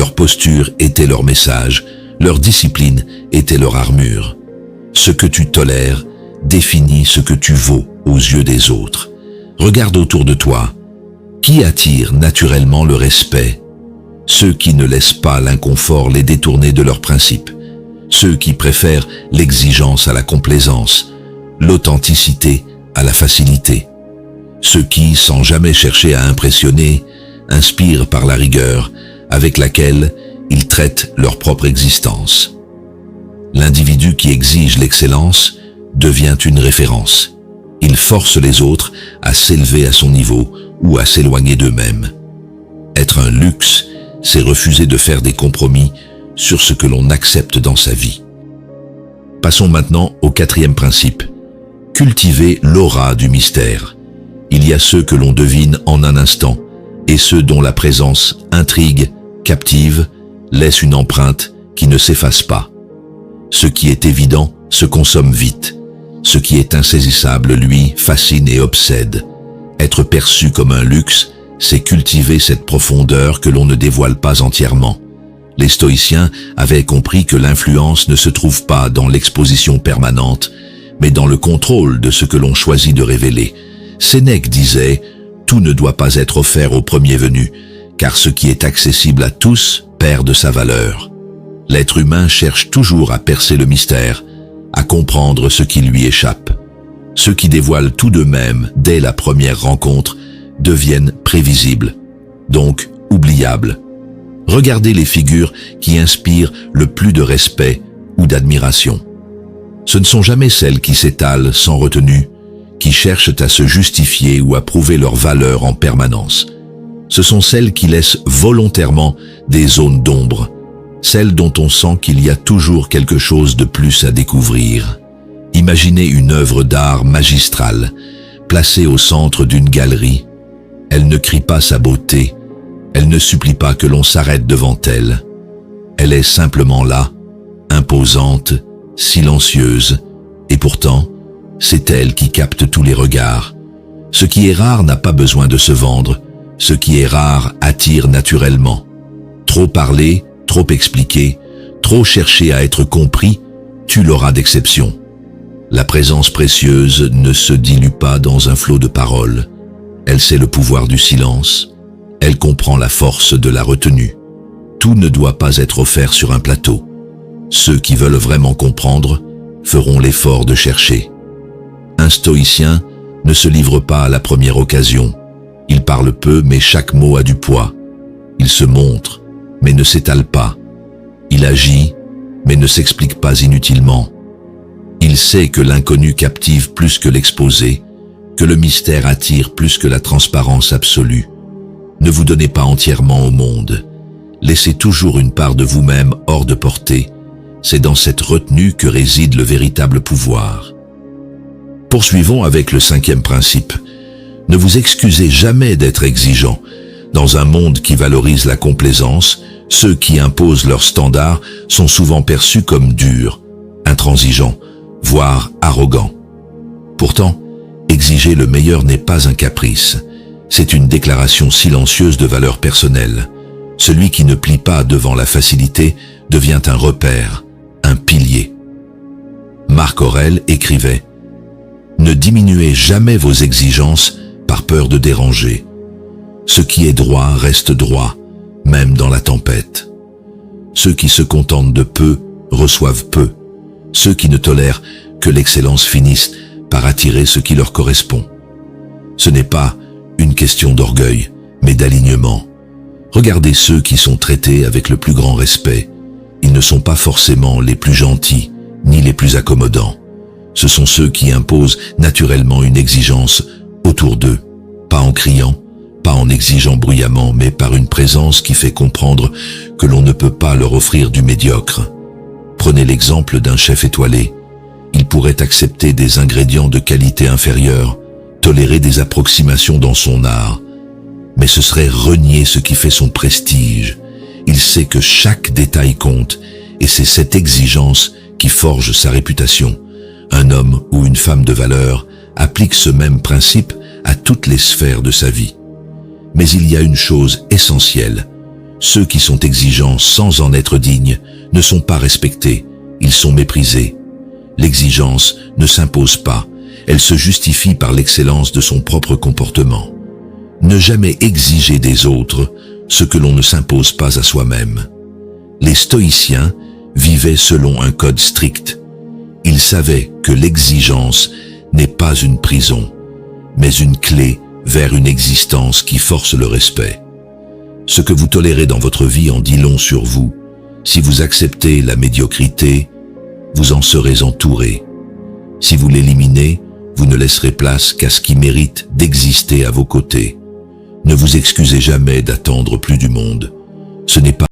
Leur posture était leur message, leur discipline était leur armure. Ce que tu tolères définit ce que tu vaux aux yeux des autres. Regarde autour de toi. Qui attire naturellement le respect? Ceux qui ne laissent pas l'inconfort les détourner de leurs principes. Ceux qui préfèrent l'exigence à la complaisance, l'authenticité à la facilité. Ceux qui, sans jamais chercher à impressionner, inspirent par la rigueur avec laquelle ils traitent leur propre existence. L'individu qui exige l'excellence devient une référence. Il force les autres à s'élever à son niveau ou à s'éloigner d'eux-mêmes. Être un luxe, c'est refuser de faire des compromis sur ce que l'on accepte dans sa vie. Passons maintenant au 4e principe. Cultiver l'aura du mystère. Il y a ceux que l'on devine en un instant et ceux dont la présence intrigue, captive, laisse une empreinte qui ne s'efface pas. Ce qui est évident se consomme vite. Ce qui est insaisissable, lui, fascine et obsède. Être perçu comme un luxe, c'est cultiver cette profondeur que l'on ne dévoile pas entièrement. Les stoïciens avaient compris que l'influence ne se trouve pas dans l'exposition permanente, mais dans le contrôle de ce que l'on choisit de révéler. Sénèque disait « Tout ne doit pas être offert au premier venu, car ce qui est accessible à tous perd de sa valeur. » L'être humain cherche toujours à percer le mystère, à comprendre ce qui lui échappe. Ceux qui dévoilent tout d'eux-mêmes dès la première rencontre deviennent prévisibles, donc oubliables. Regardez les figures qui inspirent le plus de respect ou d'admiration. Ce ne sont jamais celles qui s'étalent sans retenue, qui cherchent à se justifier ou à prouver leur valeur en permanence. Ce sont celles qui laissent volontairement des zones d'ombre, celles dont on sent qu'il y a toujours quelque chose de plus à découvrir. Imaginez une œuvre d'art magistrale, placée au centre d'une galerie. Elle ne crie pas sa beauté, elle ne supplie pas que l'on s'arrête devant elle. Elle est simplement là, imposante, silencieuse, et pourtant, c'est elle qui capte tous les regards. Ce qui est rare n'a pas besoin de se vendre, ce qui est rare attire naturellement. Trop parler, trop expliquer, trop chercher à être compris, tue l'aura d'exception. La présence précieuse ne se dilue pas dans un flot de paroles. Elle sait le pouvoir du silence. Elle comprend la force de la retenue. Tout ne doit pas être offert sur un plateau. Ceux qui veulent vraiment comprendre feront l'effort de chercher. Un stoïcien ne se livre pas à la première occasion. Il parle peu, mais chaque mot a du poids. Il se montre, mais ne s'étale pas. Il agit, mais ne s'explique pas inutilement. Il sait que l'inconnu captive plus que l'exposé, que le mystère attire plus que la transparence absolue. Ne vous donnez pas entièrement au monde. Laissez toujours une part de vous-même hors de portée. C'est dans cette retenue que réside le véritable pouvoir. Poursuivons avec le 5e principe. Ne vous excusez jamais d'être exigeant. Dans un monde qui valorise la complaisance, ceux qui imposent leurs standards sont souvent perçus comme durs, intransigeants, voire arrogants. Pourtant, exiger le meilleur n'est pas un caprice. C'est une déclaration silencieuse de valeur personnelle. Celui qui ne plie pas devant la facilité devient un repère, un pilier. Marc Aurèle écrivait « Ne diminuez jamais vos exigences par peur de déranger. Ce qui est droit reste droit, même dans la tempête. Ceux qui se contentent de peu reçoivent peu. Ceux qui ne tolèrent que l'excellence finissent par attirer ce qui leur correspond. Ce n'est pas une question d'orgueil, mais d'alignement. Regardez ceux qui sont traités avec le plus grand respect. Ils ne sont pas forcément les plus gentils, ni les plus accommodants. Ce sont ceux qui imposent naturellement une exigence autour d'eux, pas en criant, pas en exigeant bruyamment, mais par une présence qui fait comprendre que l'on ne peut pas leur offrir du médiocre. Prenez l'exemple d'un chef étoilé. Il pourrait accepter des ingrédients de qualité inférieure, tolérer des approximations dans son art, mais ce serait renier ce qui fait son prestige. Il sait que chaque détail compte, et c'est cette exigence qui forge sa réputation. Un homme ou une femme de valeur applique ce même principe à toutes les sphères de sa vie. Mais il y a une chose essentielle, Ceux qui sont exigeants sans en être dignes ne sont pas respectés, ils sont méprisés. L'exigence ne s'impose pas, elle se justifie par l'excellence de son propre comportement. Ne jamais exiger des autres ce que l'on ne s'impose pas à soi-même. Les stoïciens vivaient selon un code strict. Ils savaient que l'exigence n'est pas une prison, mais une clé vers une existence qui force le respect. Ce que vous tolérez dans votre vie en dit long sur vous. Si vous acceptez la médiocrité, vous en serez entouré. Si vous l'éliminez, vous ne laisserez place qu'à ce qui mérite d'exister à vos côtés. Ne vous excusez jamais d'attendre plus du monde. Ce n'est pas